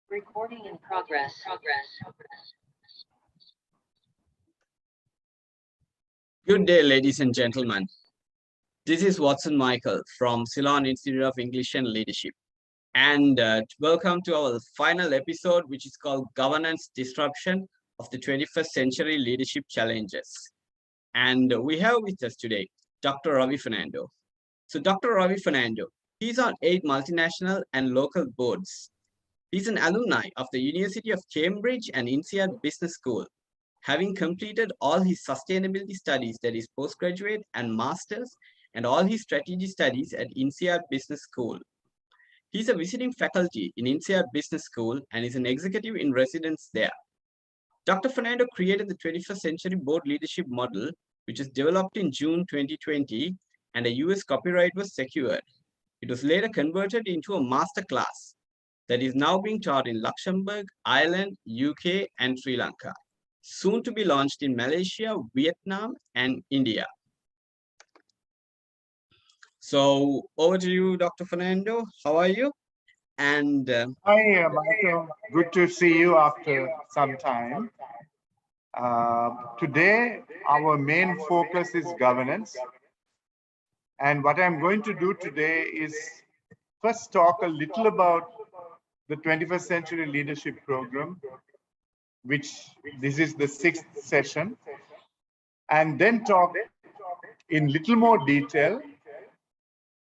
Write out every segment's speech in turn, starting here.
Recording in progress. Good day, ladies and gentlemen. This is Watson Michael from Ceylon Institute of English and Leadership. And welcome to our final episode, which is called Governance Disruption of the 21st Century Leadership Challenges. And we have with us today, Dr. Ravi Fernando. So Dr. Ravi Fernando, he's on 8 multinational and local boards. He's an alumni of the University of Cambridge and INSEAD Business School, having completed all his sustainability studies, that is postgraduate and master's, and all his strategy studies at INSEAD Business School. He's a visiting faculty in INSEAD Business School and is an executive in residence there. Dr. Fernando created the 21st Century Board Leadership Model, which was developed in June 2020, and a US copyright was secured. It was later converted into a master class that is now being taught in Luxembourg, Ireland, UK, and Sri Lanka, soon to be launched in Malaysia, Vietnam, and India. So over to you, Dr. Fernando. How are you? And hi, Michael. Good to see you after some time. Today, our main focus is governance. And what I'm going to do today is first talk a little about the 21st Century Leadership Program, which this is the 6th session, and then talk in little more detail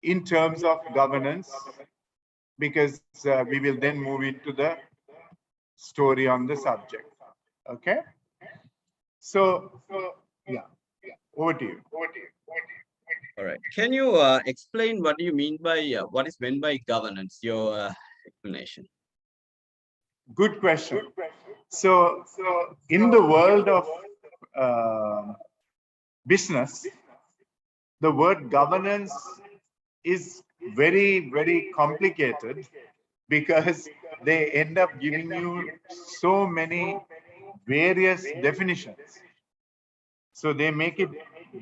in terms of governance, because we will then move into the story on the subject. Okay? So yeah, over to you. All right. Can you explain what do you mean by what is meant by governance? Your explanation. Good question. So in the world of business, the word governance is very, very complicated because they end up giving you so many various definitions. So they make it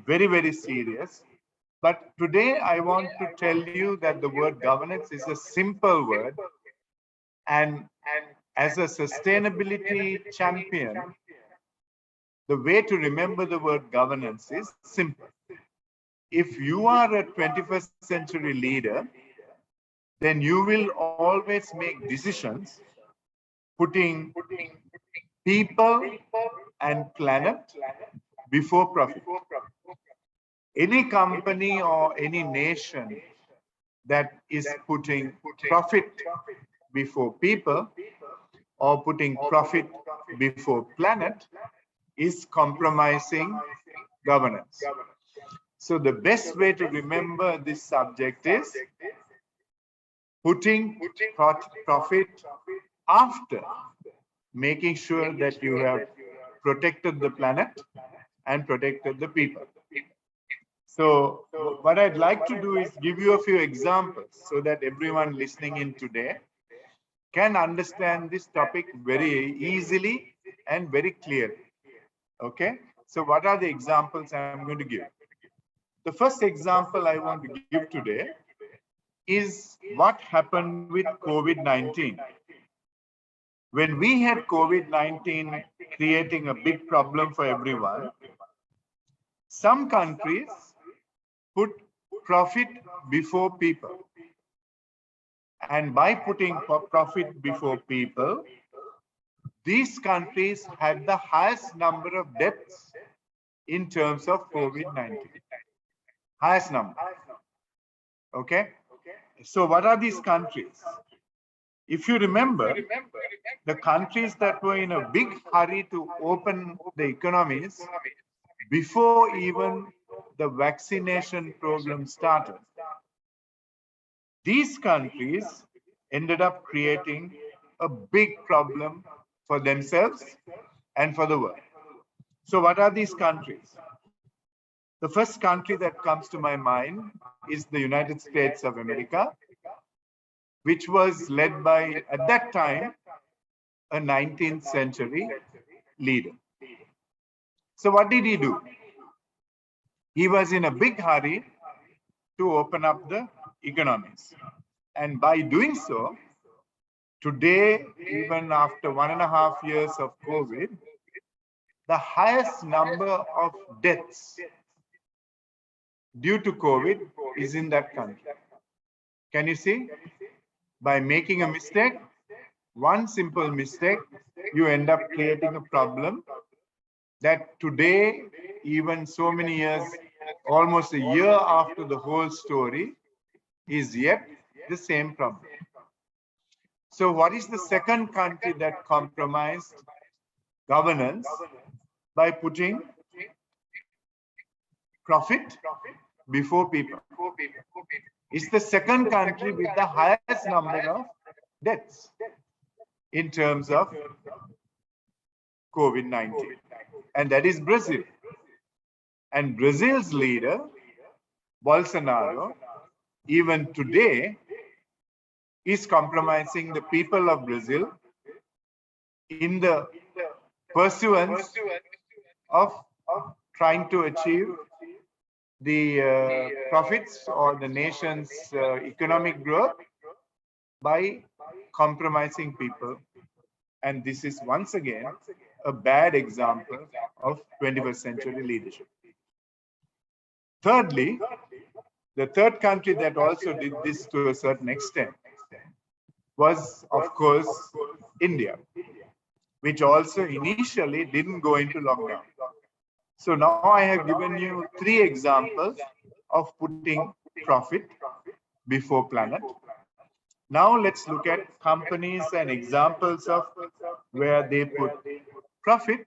very, very serious. But today I want to tell you that the word governance is a simple word. And as a sustainability champion, the way to remember the word governance is simple. If you are a 21st century leader, then you will always make decisions putting people and planet before profit. Any company or any nation that is putting profit before people or putting profit before planet is compromising governance. So the best way to remember this subject is putting profit after making sure that you have protected the planet and protected the people. So what I'd like to do is give you a few examples so that everyone listening in today can understand this topic very easily and very clearly. Okay, so what are the examples I'm going to give? The first example I want to give today is what happened with COVID-19. When we had COVID-19 creating a big problem for everyone, some countries put profit before people. And by putting profit before people, these countries had the highest number of deaths in terms of COVID-19. Highest number. Okay? So what are these countries? If you remember, the countries that were in a big hurry to open the economies before even the vaccination program started, these countries ended up creating a big problem for themselves and for the world. So what are these countries? The first country that comes to my mind is the United States of America, which was led by, at that time, a 19th century leader. So what did he do? He was in a big hurry to open up the economies. And by doing so, today, even after 1.5 years of COVID, the highest number of deaths due to COVID is in that country. Can you see? By making a mistake, one simple mistake, you end up creating a problem that today, even so many years, almost a year after the whole story, is yet the same problem. So what is the second country that compromised governance by putting profit before people? It's the second country with the highest number of deaths in terms of COVID-19, and that is Brazil. And Brazil's leader, Bolsonaro, even today, is compromising the people of Brazil in the pursuance of trying to achieve the profits or the nation's economic growth by compromising people. And this is once again a bad example of 21st century leadership. Thirdly, the third country that also did this to a certain extent was, of course, India, which also initially didn't go into lockdown. So now I have given you 3 examples of putting profit before planet. Now let's look at companies and examples of where they put profit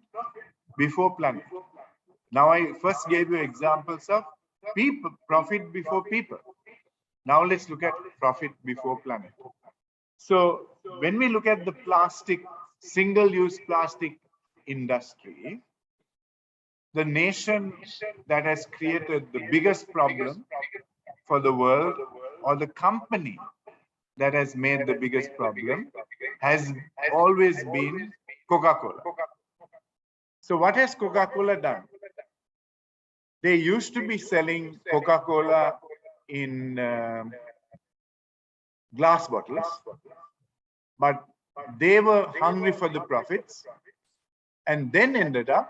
before planet. Now I first gave you examples of people, profit before people. Now let's look at profit before planet. So when we look at the plastic, single-use plastic industry, the nation that has created the biggest problem for the world, or the company that has made the biggest problem, has always been Coca-Cola. So what has Coca-Cola done? They used to be selling Coca-Cola in glass bottles, but they were hungry for the profits and then ended up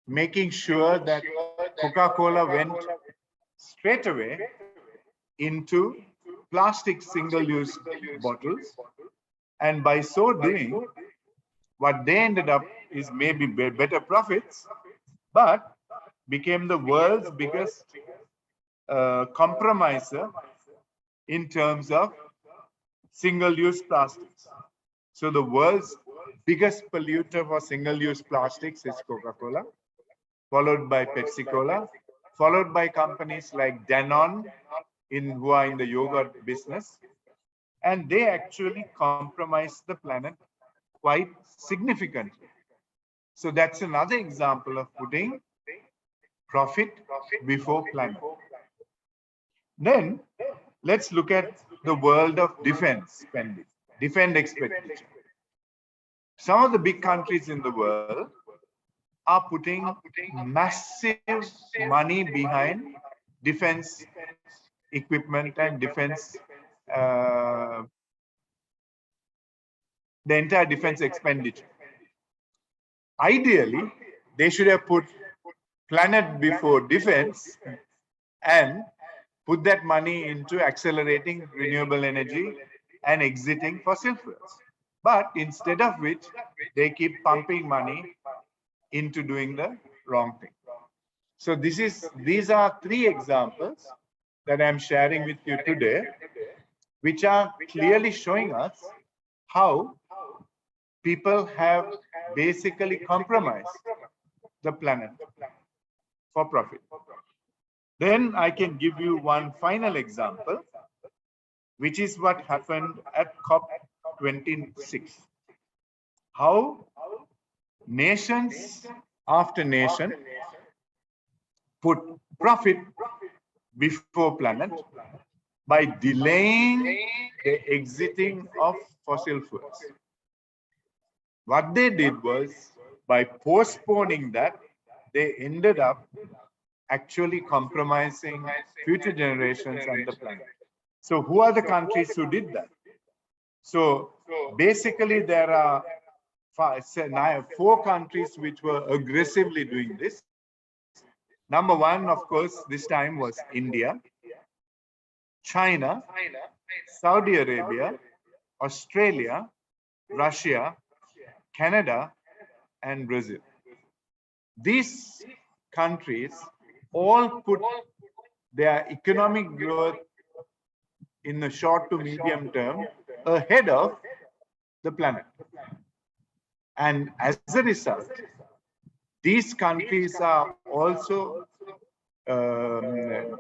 making sure that Coca-Cola went straight away into plastic single-use bottles. And by so doing, what they ended up is maybe better profits, but became the world's biggest compromiser in terms of single-use plastics. So the world's biggest polluter for single-use plastics is Coca-Cola, followed by Pepsi-Cola, followed by companies like Danone, who are in the yogurt business. And they actually compromise the planet quite significantly. So that's another example of putting profit before planet. Then let's look at the world of defense spending, defense expenditure. Some of the big countries in the world are putting massive money behind defense equipment and defense, the entire defense expenditure. Ideally, they should have put planet before defense and put that money into accelerating renewable energy and exiting fossil fuels. But instead of which, they keep pumping money into doing the wrong thing. So these are 3 examples that I'm sharing with you today, which are clearly showing us how people have basically compromised the planet for profit. Then I can give you one final example, which is what happened at COP26. How nations after nation put profit before planet by delaying the exiting of fossil fuels. What they did was, by postponing that, they ended up actually compromising future generations and the planet. So who are the countries who did that? So basically there are four countries which were aggressively doing this. Number one, of course, this time was India, China, Saudi Arabia, Australia, Russia, Canada, and Brazil. These countries all put their economic growth in the short to medium term ahead of the planet. And as a result, these countries are also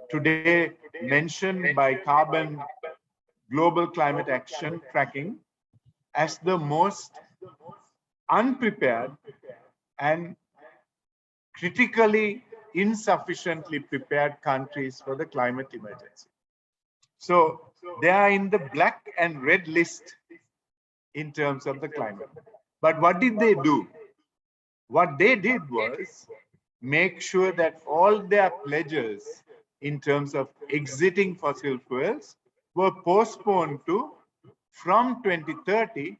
today mentioned by Carbon Global Climate Action Tracking as the most unprepared and critically insufficiently prepared countries for the climate emergency. So they are in the black and red list in terms of the climate. But what did they do? What they did was make sure that all their pledges in terms of exiting fossil fuels were postponed to from 2030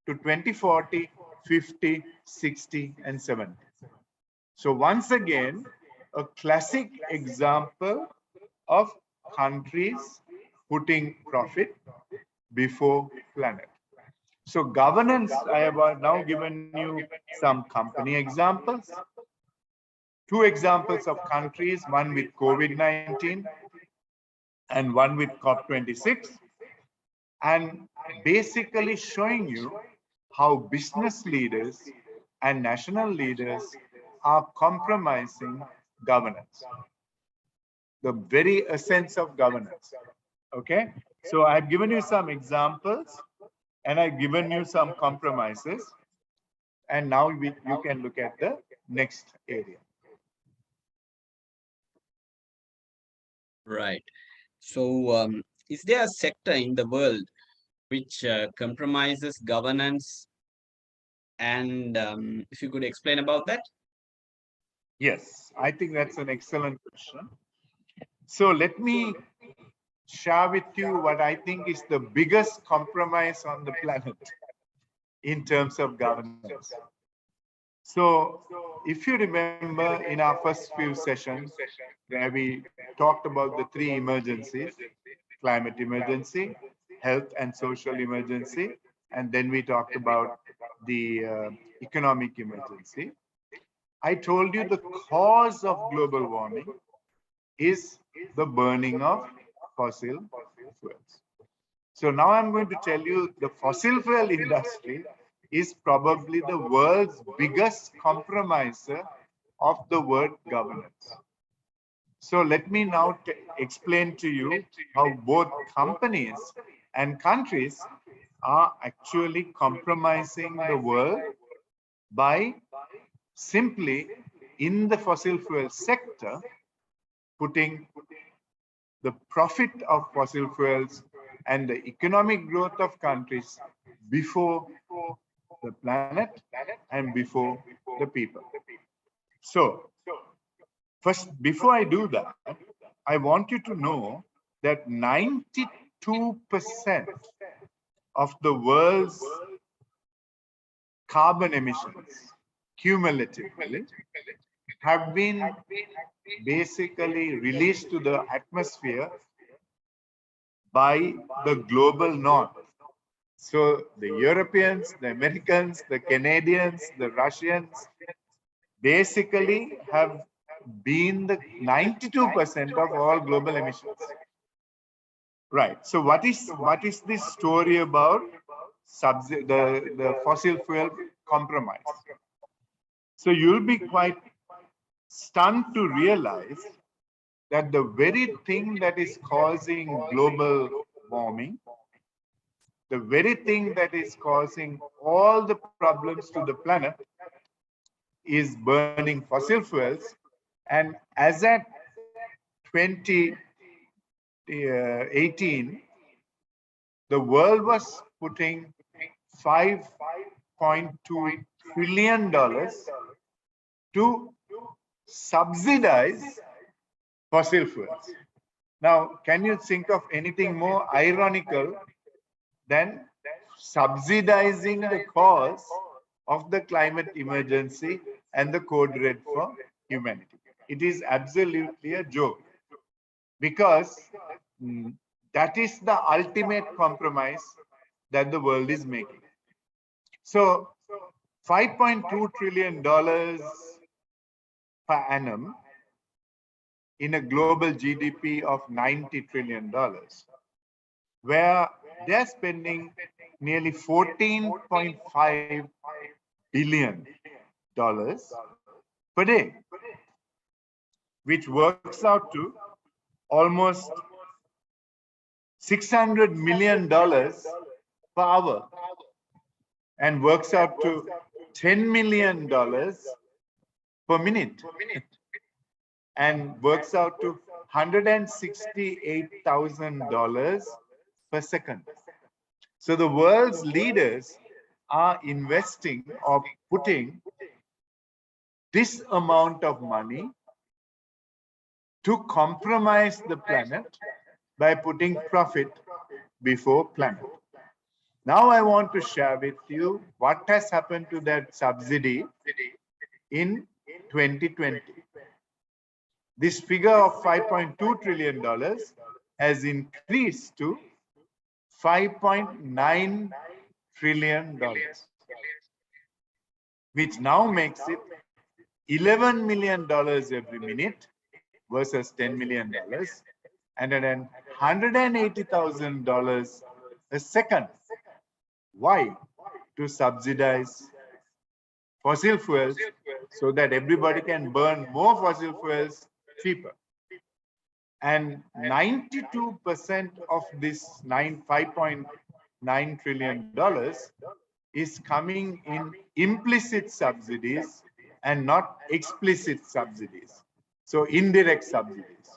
to 2040, 50, 60, and 70. So once again, a classic example of countries putting profit before planet. So governance, I have now given you some company examples. Two examples of countries, one with COVID-19 and one with COP26, and basically showing you how business leaders and national leaders are compromising governance, the very essence of governance. Okay, so I've given you some examples and I've given you some compromises, and now you can look at the next area. Right. So, is there a sector in the world which compromises governance? And if you could explain about that? Yes, I think that's an excellent question. So let me share with you what I think is the biggest compromise on the planet in terms of governance. So if you remember in our first few sessions where we talked about the three emergencies, climate emergency, health and social emergency, and then we talked about the economic emergency. I told you the cause of global warming is the burning of fossil fuels. So now I'm going to tell you the fossil fuel industry is probably the world's biggest compromiser of the word governance. So let me now explain to you how both companies and countries are actually compromising the world by simply in the fossil fuel sector putting the profit of fossil fuels and the economic growth of countries before the planet and before the people. So first, before I do that, I want you to know that 92% of the world's carbon emissions cumulatively have been basically released to the atmosphere by the global north. So the Europeans, the Americans, the Canadians, the Russians basically have been the 92% of all global emissions. Right. So what is this story about the fossil fuel compromise? So you'll be quite stunned to realize that the very thing that is causing global warming, the very thing that is causing all the problems to the planet is burning fossil fuels. And as at 2018, the world was putting $5.2 trillion to subsidize fossil fuels. Now, can you think of anything more ironical than subsidizing the cause of the climate emergency and the code red for humanity? It is absolutely a joke, because that is the ultimate compromise that the world is making. So $5.2 trillion per annum in a global GDP of $90 trillion, where they're spending nearly $14.5 billion per day, which works out to almost $600 million per hour, and works out to $10 million per minute, and works out to $168,000 per second. So the world's leaders are investing or putting this amount of money to compromise the planet by putting profit before planet. Now I want to share with you what has happened to that subsidy in 2020. This figure of $5.2 trillion has increased to $5.9 trillion, which now makes it $11 million every minute versus $10 million, and then $180,000 a second. Why? To subsidize fossil fuels so that everybody can burn more fossil fuels cheaper. And 92% of this $5.9 trillion is coming in implicit subsidies and not explicit subsidies. So indirect subsidies.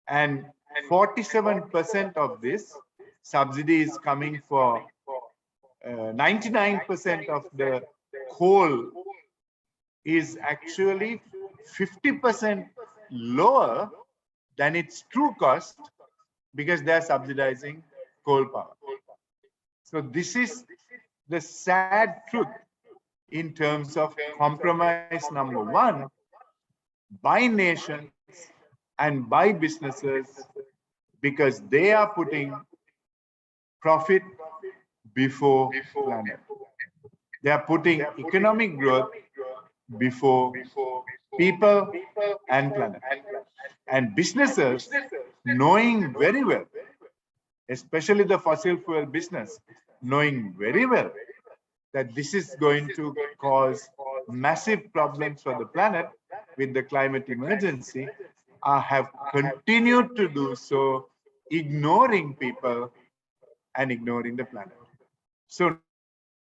And 47% of this subsidy is coming for 99% of the coal is actually 50% lower than its true cost, because they're subsidizing coal power. So this is the sad truth in terms of compromise number one by nations and by businesses, because they are putting profit before planet. They are putting economic growth before people and planet. And businesses, knowing very well, especially the fossil fuel business, knowing very well that this is going to cause massive problems for the planet with the climate emergency, have continued to do so, ignoring people and ignoring the planet. So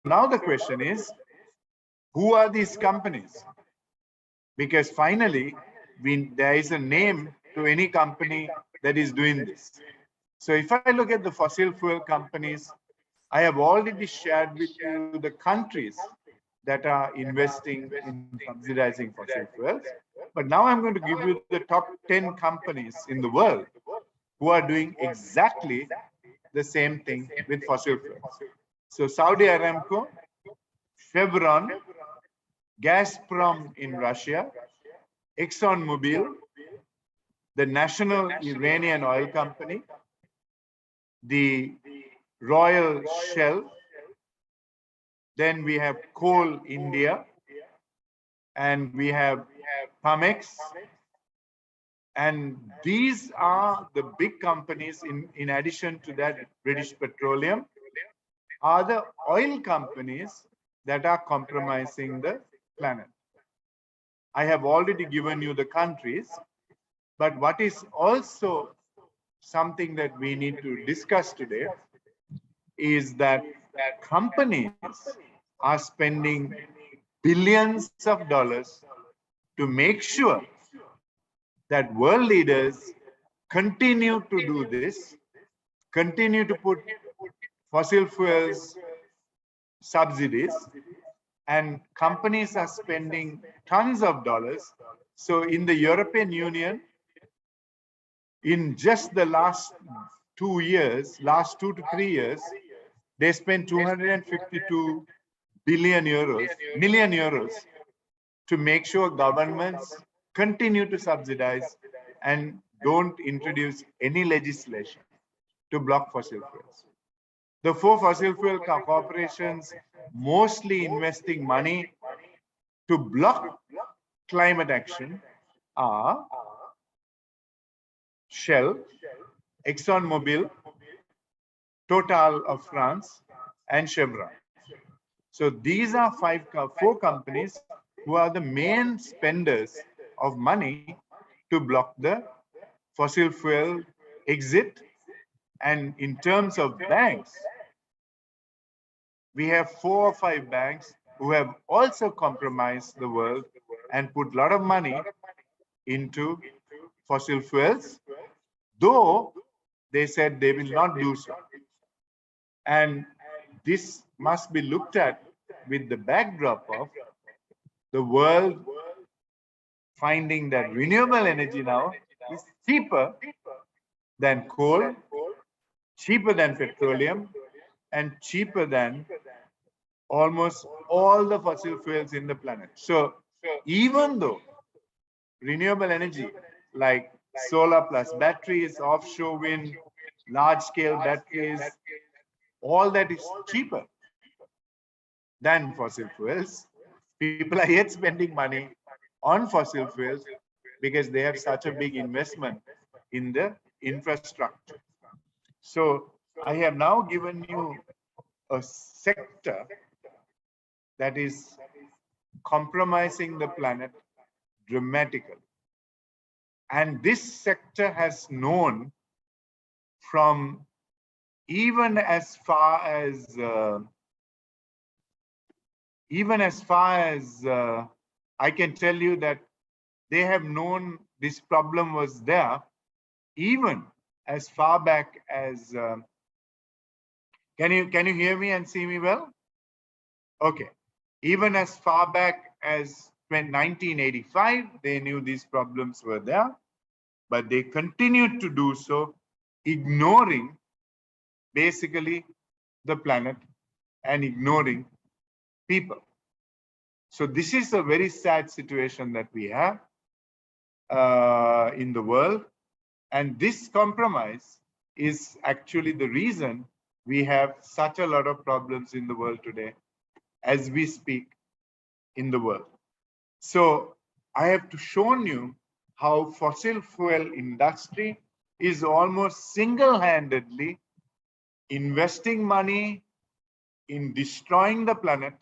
now the question is, who are these companies? Because finally, there is a name to any company that is doing this. So if I look at the fossil fuel companies, I have already shared with you the countries that are investing in subsidizing fossil fuels. But now I'm going to give you the top 10 companies in the world who are doing exactly the same thing with fossil fuels. So Saudi Aramco, Chevron, Gazprom in Russia, ExxonMobil, the National Iranian Oil Company, the Royal Shell, then we have Coal India, and we have Pamex, and these are the big companies. In addition to that, British Petroleum are the oil companies that are compromising the planet. I have already given you the countries, but what is also something that we need to discuss today is that companies are spending billions of dollars to make sure that world leaders continue to do this, continue to put fossil fuels subsidies, and companies are spending tons of dollars. So in the European Union, in just the last 2 years, last 2 to 3 years, they spent 252 million euros to make sure governments continue to subsidize and don't introduce any legislation to block fossil fuels. The four fossil fuel corporations mostly investing money to block climate action are Shell, ExxonMobil, Total of France, and Chevron. So these are four companies who are the main spenders of money to block the fossil fuel exit. And in terms of banks, we have 4 or 5 banks who have also compromised the world and put a lot of money into fossil fuels, though they said they will not do so. And this must be looked at with the backdrop of the world finding that renewable energy now is cheaper than coal, cheaper than petroleum, and cheaper than almost all the fossil fuels in the planet. So even though renewable energy like solar plus batteries, offshore wind, large scale batteries, all that is cheaper than fossil fuels, people are yet spending money on fossil fuels because they have such a big investment in the infrastructure. So I have now given you a sector that is compromising the planet dramatically. And this sector has known from even as far as I can tell you that they have known this problem was there even as far back as can you hear me and see me well? Okay. Even as far back as 1985, they knew these problems were there, but they continued to do so, ignoring basically the planet and ignoring people. So this is a very sad situation that we have in the world. And this compromise is actually the reason we have such a lot of problems in the world today as we speak in the world. So I have to shown you how fossil fuel industry is almost single-handedly investing money in destroying the planet,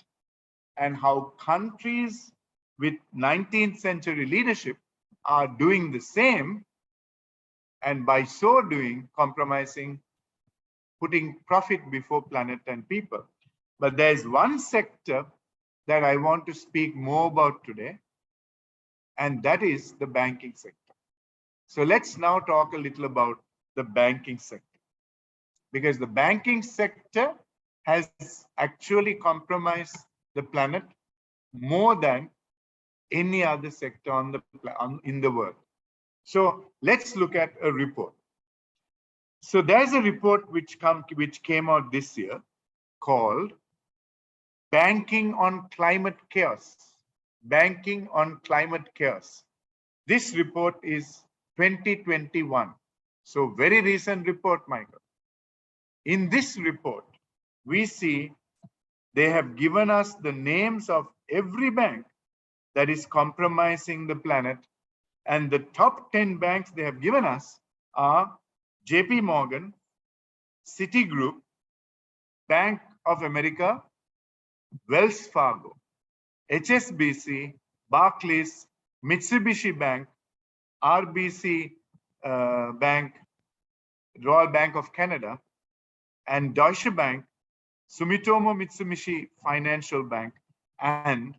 and how countries with 19th century leadership are doing the same, and by so doing compromising, putting profit before planet and people. But there's one sector that I want to speak more about today, and that is the banking sector. So let's now talk a little about the banking sector, because the banking sector has actually compromised the planet more than any other sector in the world. So let's look at a report. So there's a report which came out this year called Banking on Climate Chaos. Banking on Climate Chaos. This report is 2021. So very recent report, Michael. In this report, we see they have given us the names of every bank that is compromising the planet. And the top 10 banks they have given us are JP Morgan, Citigroup, Bank of America, Wells Fargo, HSBC, Barclays, Mitsubishi Bank, RBC Bank, Royal Bank of Canada, and Deutsche Bank, Sumitomo Mitsubishi Financial Bank, and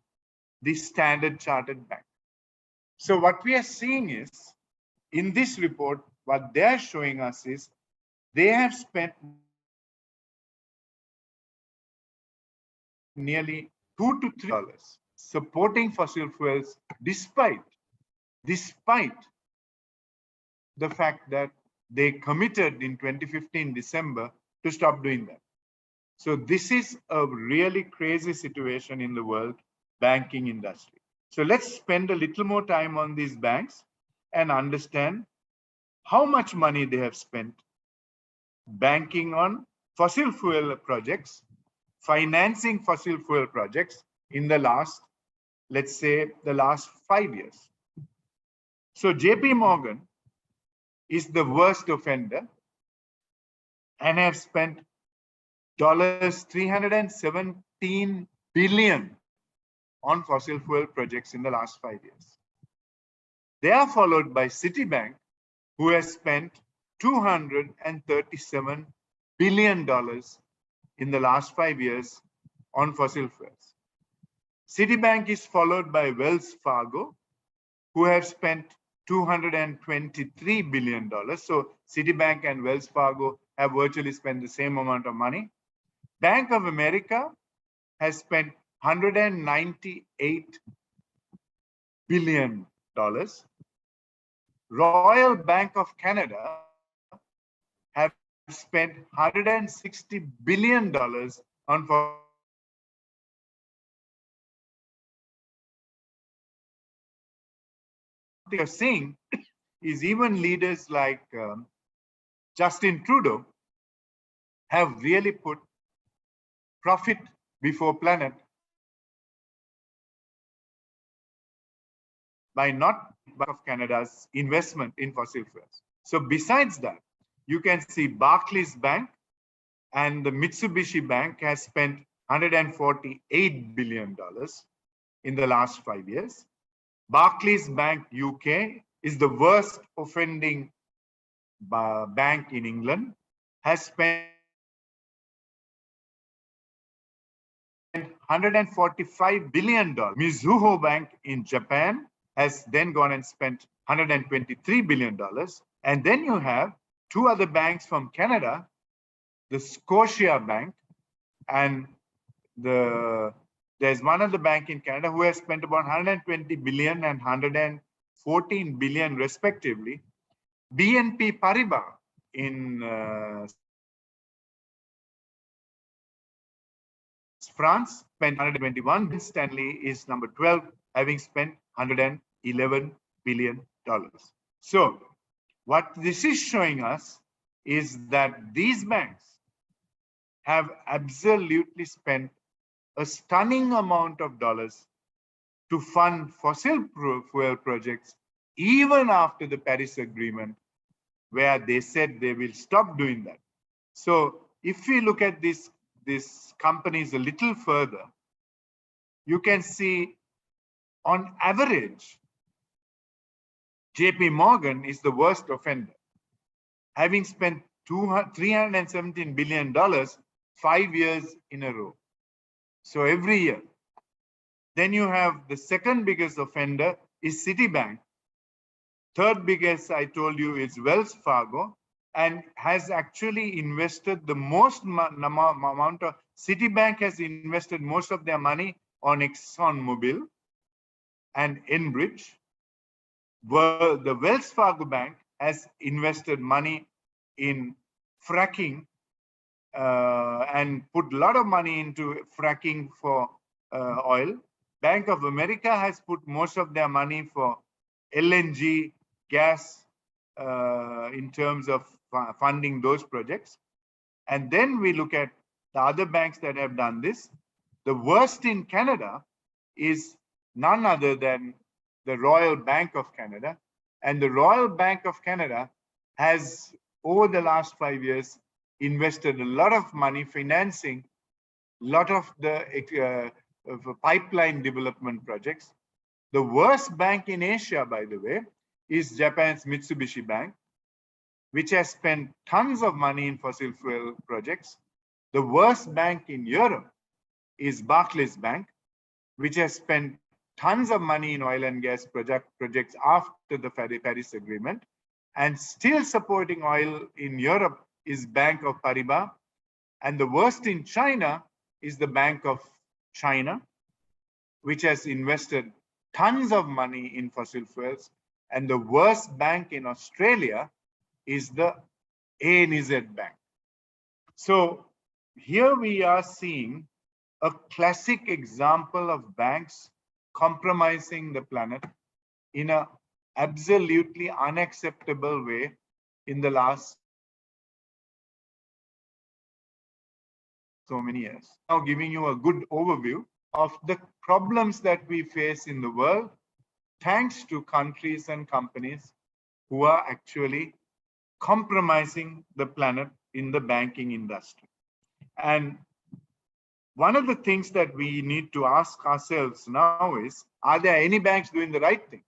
the Standard Chartered Bank. So what we are seeing is, in this report, what they're showing us is they have spent nearly $2 to $3 supporting fossil fuels despite the fact that they committed in 2015 December to stop doing that. So this is a really crazy situation in the world banking industry. So let's spend a little more time on these banks and understand how much money they have spent banking on fossil fuel projects, financing fossil fuel projects in the last, let's say, the last 5 years. So JP Morgan is the worst offender and have spent $317 billion on fossil fuel projects in the last 5 years. They are followed by Citibank, who has spent $237 billion in the last 5 years on fossil fuels. Citibank is followed by Wells Fargo, who have spent $223 billion. So Citibank and Wells Fargo have virtually spent the same amount of money. Bank of America has spent $198 billion. Royal Bank of Canada have spent $160 billion on what you're seeing is even leaders like Justin Trudeau have really put profit before planet by not Bank of Canada's investment in fossil fuels. So besides that, you can see Barclays Bank and the Mitsubishi Bank has spent $148 billion in the last 5 years. Barclays Bank UK is the worst offending bank in England, has spent $145 billion. Mizuho Bank in Japan has then gone and spent $123 billion. And then you have two other banks from Canada, the Scotia Bank and there's one other bank in Canada who has spent about $120 billion and $114 billion respectively. BNP Paribas in France spent $121 billion. Stanley is number 12, having spent $111 billion. So what this is showing us is that these banks have absolutely spent a stunning amount of dollars to fund fossil fuel projects, even after the Paris Agreement, where they said they will stop doing that. So if we look at these companies a little further, you can see on average, JP Morgan is the worst offender, having spent $317 billion 5 years in a row. So every year. Then you have the second biggest offender is Citibank. Third biggest, I told you, is Wells Fargo, and has actually invested the most amount of, Citibank has invested most of their money on ExxonMobil and Enbridge. Well, the Wells Fargo Bank has invested money in fracking and put a lot of money into fracking for oil. Bank of America has put most of their money for LNG gas in terms of funding those projects. And then we look at the other banks that have done this. The worst in Canada is none other than the Royal Bank of Canada. And the Royal Bank of Canada has, over the last 5 years, invested a lot of money financing a lot of the pipeline development projects. The worst bank in Asia, by the way, is Japan's Mitsubishi Bank, which has spent tons of money in fossil fuel projects. The worst bank in Europe is Barclays Bank, which has spent tons of money in oil and gas projects after the Paris Agreement, and still supporting oil in Europe is Bank of Paribas. And the worst in China is the Bank of China, which has invested tons of money in fossil fuels. And the worst bank in Australia is the ANZ Bank. So here we are seeing a classic example of banks compromising the planet in an absolutely unacceptable way in the last so many years. Now giving you a good overview of the problems that we face in the world, thanks to countries and companies who are actually compromising the planet in the banking industry. And one of the things that we need to ask ourselves now is, are there any banks doing the right thing?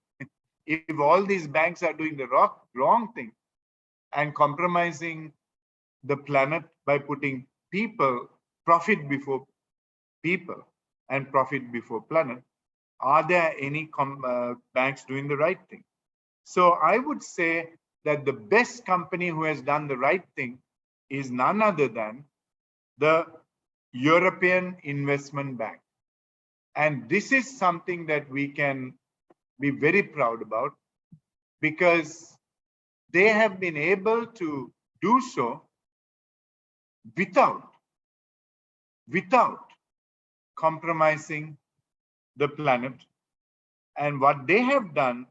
If all these banks are doing the wrong thing and compromising the planet by putting profit before people and profit before planet, are there any banks doing the right thing? So I would say that the best company who has done the right thing is none other than the European Investment Bank. And this is something that we can be very proud about, because they have been able to do so without compromising the planet. And what they have done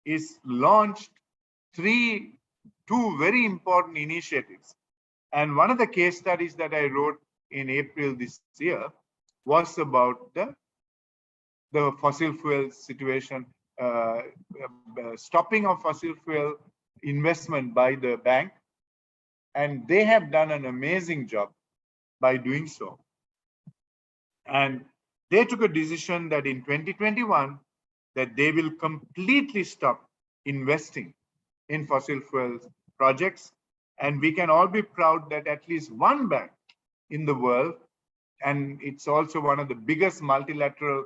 is launched two very important initiatives. And one of the case studies that I wrote in April this year was about the fossil fuel situation, stopping of fossil fuel investment by the bank. And they have done an amazing job by doing so. And they took a decision that in 2021, that they will completely stop investing in fossil fuel projects. And we can all be proud that at least one bank in the world, and it's also one of the biggest multilateral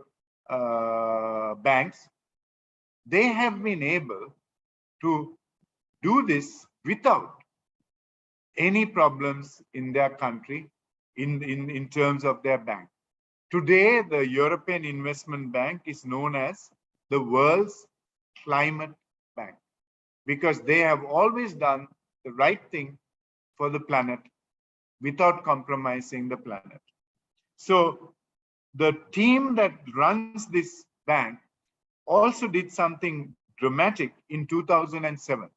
banks, they have been able to do this without any problems in their country in terms of their bank. Today, the European Investment Bank is known as the world's climate bank, because they have always done the right thing for the planet without compromising the planet. So the team that runs this bank also did something dramatic in 2007.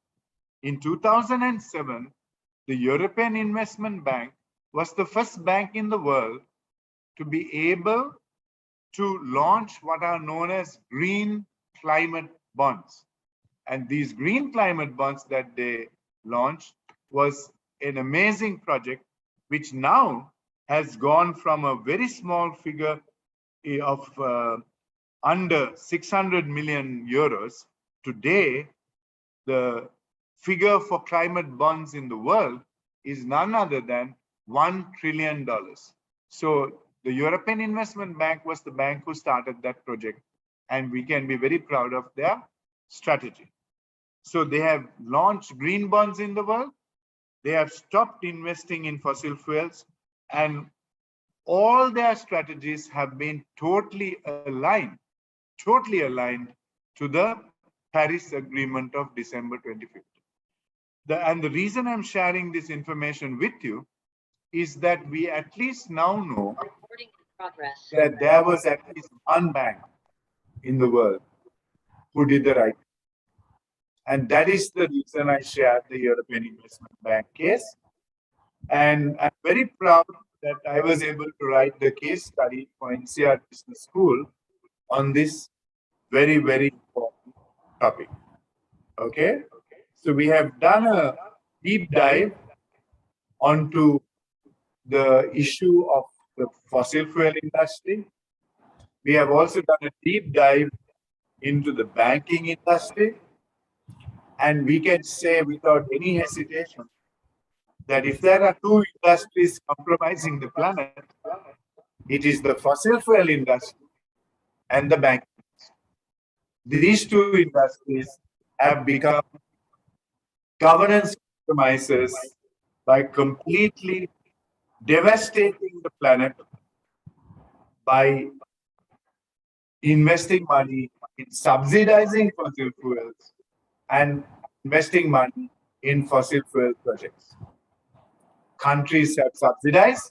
In 2007, the European Investment Bank was the first bank in the world to be able to launch what are known as green climate bonds. And these green climate bonds that they launched was an amazing project, which now has gone from a very small figure of under 600 million euros. Today, the figure for climate bonds in the world is none other than $1 trillion. So the European Investment Bank was the bank who started that project, and we can be very proud of their strategy. So they have launched green bonds in the world. They have stopped investing in fossil fuels, and all their strategies have been totally aligned to the Paris Agreement of December 2015. And the reason I'm sharing this information with you is that we at least now know that there was at least one bank in the world who did the right thing. And that is the reason I shared the European Investment Bank case. And I'm very proud that I was able to write the case study for NCR Business School on this very, very important topic. Okay? So we have done a deep dive onto the issue of the fossil fuel industry. We have also done a deep dive into the banking industry. And we can say without any hesitation that if there are two industries compromising the planet, it is the fossil fuel industry and the banking industry. These two industries have become governance compromises by completely devastating the planet by investing money in subsidizing fossil fuels and investing money in fossil fuel projects. Countries have subsidized,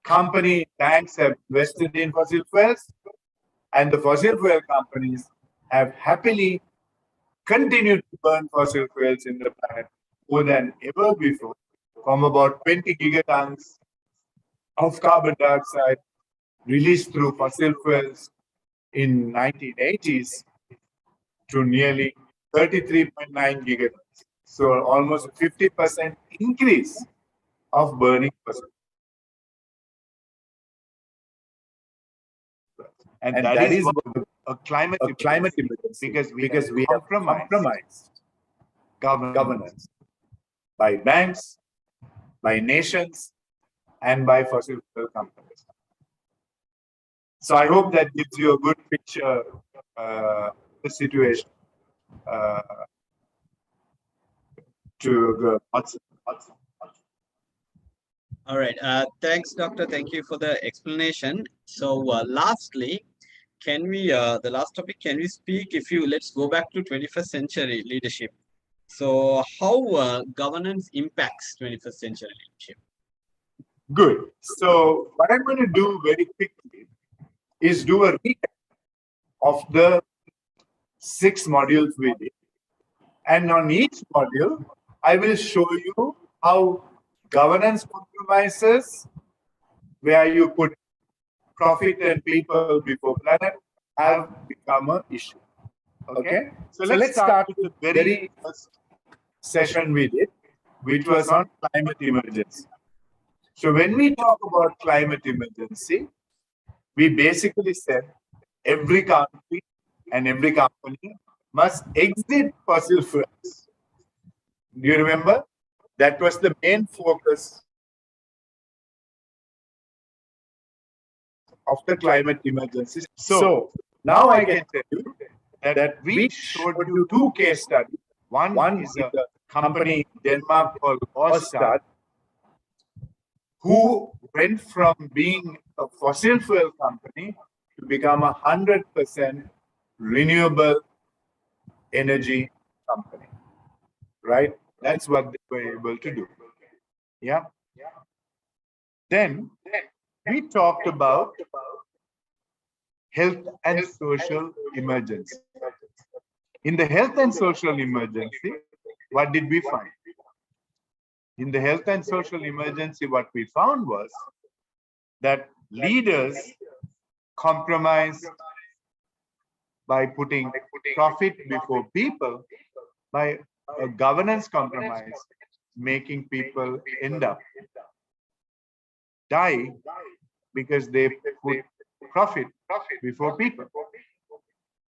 company banks have invested in fossil fuels, and the fossil fuel companies have happily continued to burn fossil fuels in the planet more than ever before, from about 20 gigatons of carbon dioxide released through fossil fuels in 1980s to nearly 33.9 gigatons. So almost a 50% increase of burning fossil. And that is a climate emergency because we have compromised governance by banks, by nations, and by fossil fuel companies. So I hope that gives you a good picture of the situation. All right. Thanks, Doctor. Thank you for the explanation. So, lastly, can we the last topic? Can we speak? Let's go back to 21st century leadership. So, how governance impacts 21st century leadership? Good. So, what I'm going to do very quickly is do a recap of the 6 modules we did. And on each module, I will show you how governance compromises, where you put profit and people before planet, have become an issue. Okay? So let's start with the very first session we did, which was on climate emergency. So when we talk about climate emergency, we basically said every country and every company must exit fossil fuels. Do you remember? That was the main focus of the climate emergency. So now I can tell you that we showed you 2 case studies. One is a company in Denmark called Ørsted, who went from being a fossil fuel company to become 100% renewable energy company, right? That's what they were able to do. Yeah. Then we talked about health and social emergency. In the health and social emergency, what did we find? In the health and social emergency, what we found was that leaders compromised by putting profit before people, by a governance compromise, making people end up die because they put profit before people.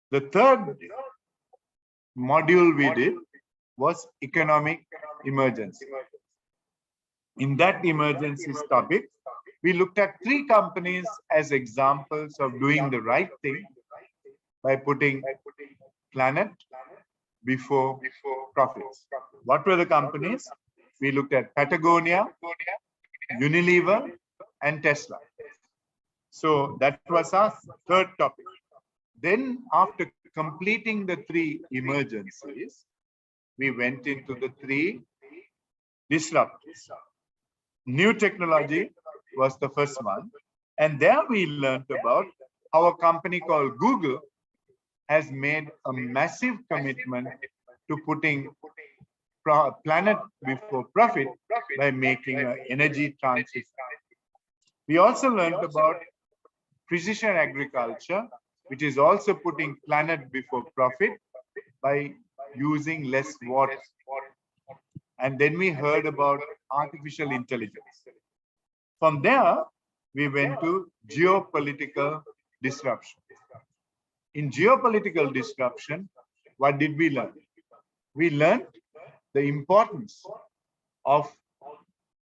The third module we did was economic emergency. In that emergency topic, we looked at 3 companies as examples of doing the right thing by putting planet before profits. What were the companies? We looked at Patagonia, Unilever, and Tesla. So that was our third topic. Then after completing the 3 emergencies, we went into the 3 disruptors. New technology was the first one. And there we learned about how a company called Google has made a massive commitment to putting planet before profit by making an energy transition. We also learned about precision agriculture, which is also putting planet before profit by using less water. And then we heard about artificial intelligence. From there, we went to geopolitical disruption. In geopolitical disruption, what did we learn? We learned the importance of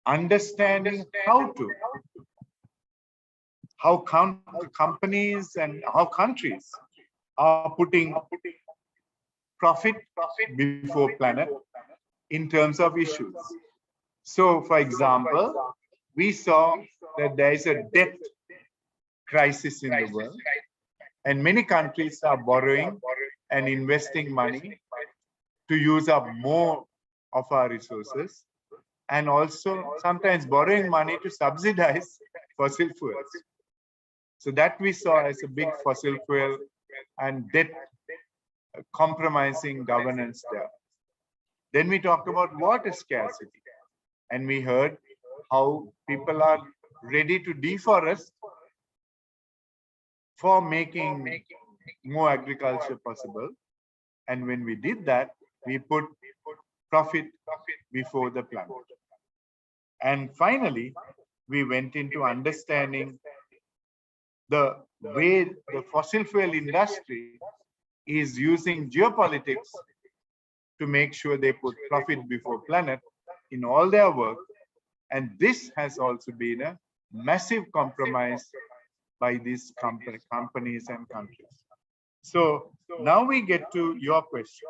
understanding how companies and how countries are putting profit before planet in terms of issues. So, for example, we saw that there is a debt crisis in the world, And many countries are borrowing and investing money to use up more of our resources, and also sometimes borrowing money to subsidize fossil fuels. So that we saw as a big fossil fuel and debt compromising governance there. Then we talked about water scarcity, and we heard how people are ready to deforest for making more agriculture possible. And when we did that, we put profit before the planet. And finally, we went into understanding the way the fossil fuel industry is using geopolitics to make sure they put profit before planet in all their work. And this has also been a massive compromise by these companies and countries. So now we get to your question.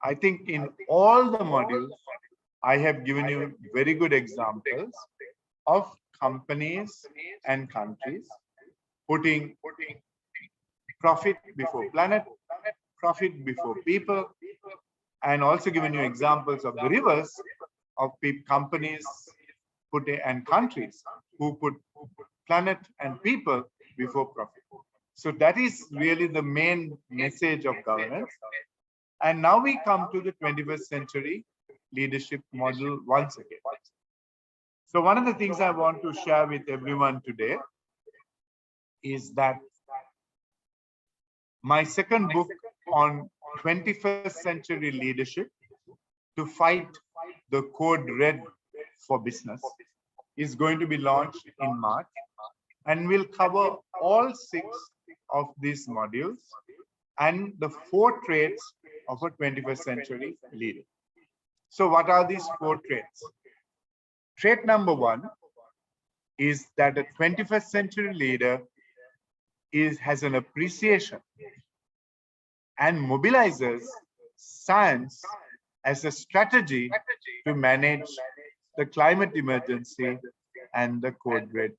I think in all the modules, I have given you very good examples of companies and countries putting profit before planet, profit before people, and also given you examples of the reverse of companies and countries who put planet and people before profit. So that is really the main message of governance. And now we come to the 21st century leadership model once again. So one of the things I want to share with everyone today is that my second book on 21st century leadership, To Fight the Code Red for Business, is going to be launched in March, and will cover all 6 of these modules and the 4 traits of a 21st century leader. So what are these 4 traits? Trait number 1 is that a 21st century leader has an appreciation and mobilizes science as a strategy to manage the climate emergency and the code red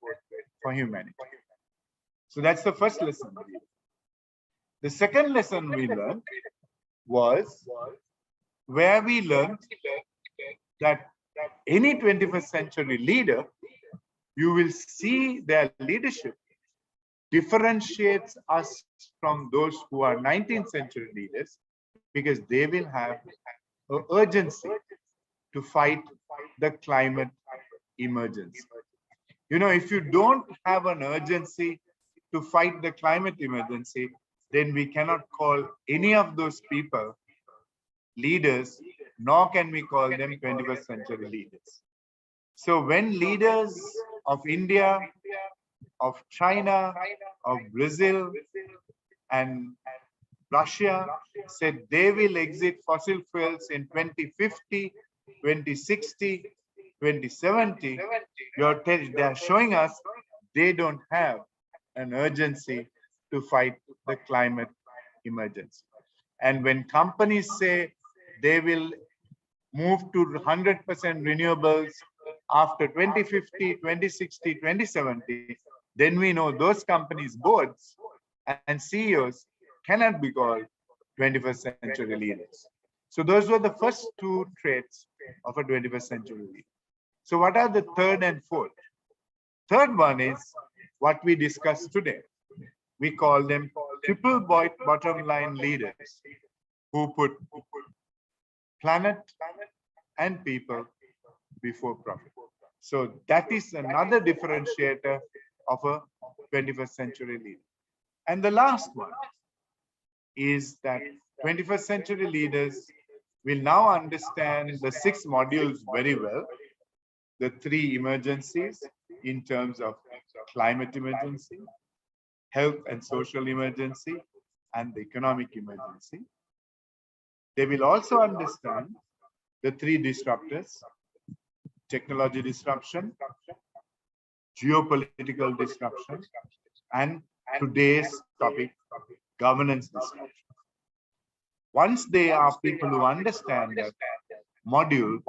for humanity. So that's the first lesson. The second lesson we learned was where we learned that any 21st century leader, you will see their leadership differentiates us from those who are 19th century leaders, because they will have an urgency to fight the climate emergency. You know, if you don't have an urgency to fight the climate emergency, then we cannot call any of those people leaders, nor can we call them 21st century leaders. So when leaders of India, of China, of Brazil, and Russia said they will exit fossil fuels in 2050, 2060, 2070, they're showing us they don't have an urgency to fight the climate emergency. And when companies say they will move to 100% renewables after 2050, 2060, 2070, then we know those companies' boards and CEOs cannot be called 21st century leaders. So those were the first 2 traits of a 21st century leader. So what are the third and fourth? Third one is what we discussed today. We call them triple bottom line leaders who put planet and people before profit. So that is another differentiator of a 21st century leader. And the last one is that 21st century leaders will now understand the 6 modules very well, the 3 emergencies in terms of climate emergency, health and social emergency, and the economic emergency. They will also understand the 3 disruptors: technology disruption, geopolitical disruption, and today's topic, governance disruption. Once they are people who understand that module,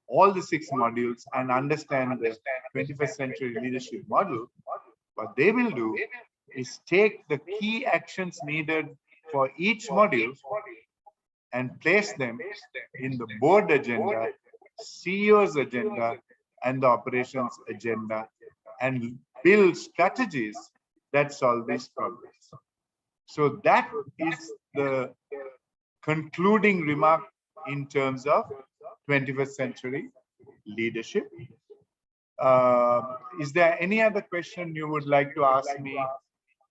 all the 6 modules, and understand the 21st century leadership model, what they will do is take the key actions needed for each module and place them in the board agenda, CEO's agenda, and the operations agenda, and build strategies that solve these problems. So that is the concluding remark in terms of 21st century leadership. Is there any other question you would like to ask me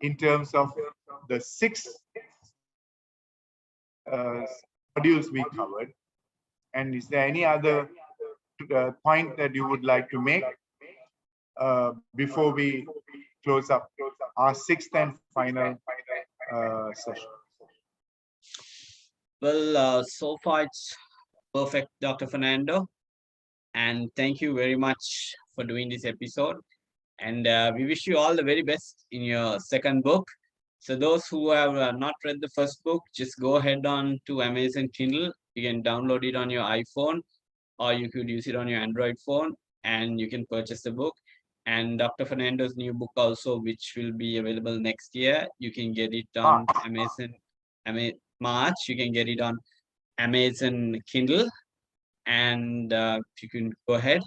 in terms of the 6 modules we covered? And is there any other point that you would like to make before we close up our 6th and final session? Well, so far it's perfect, Dr. Fernando. And thank you very much for doing this episode. And we wish you all the very best in your second book. So those who have not read the first book, just go ahead on to Amazon Kindle. You can download it on your iPhone, or you could use it on your Android phone, and you can purchase the book. And Dr. Fernando's new book also, which will be available next year, you can get it on Amazon. March, you can get it on Amazon Kindle, and you can go ahead.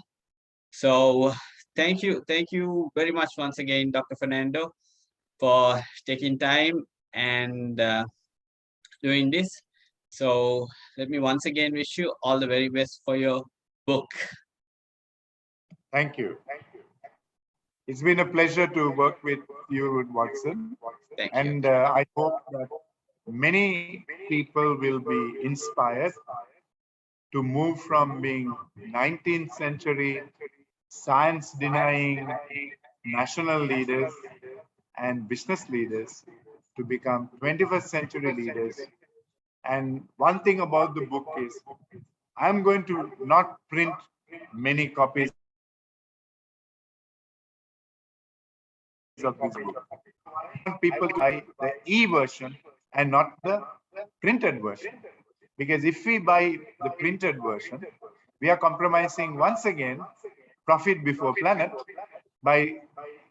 So thank you very much once again, Dr. Fernando, for taking time and doing this. So let me once again wish you all the very best for your book. Thank you. It's been a pleasure to work with you, Watson. Thank and you. I hope that many people will be inspired to move from being 19th century science denying national leaders and business leaders to become 21st century leaders. And one thing about the book is I'm going to not print many copies of this book. I want people to buy the e-version and not the printed version. Because if we buy the printed version, we are compromising once again profit before planet by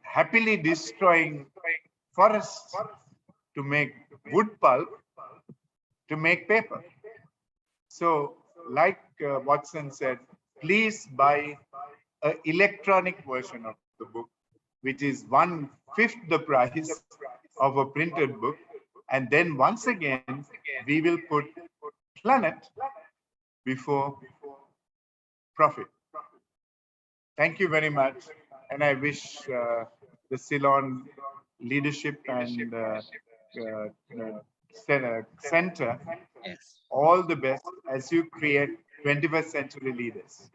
happily destroying forests to make wood pulp to make paper. So like Watson said, please buy an electronic version of the book, which is 1/5 the price of a printed book. And then once again, we will put planet before profit. Thank you very much. And I wish the Ceylon leadership and center Yes. all the best as you create 21st century leaders.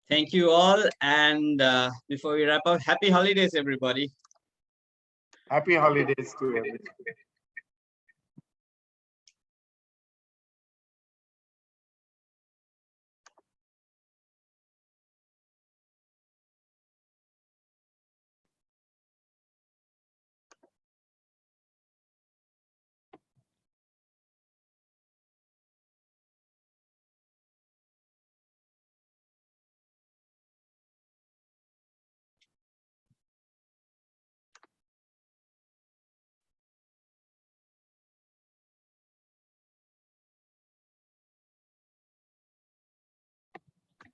Thank you all. And before we wrap up, happy holidays, everybody. Happy holidays to everyone.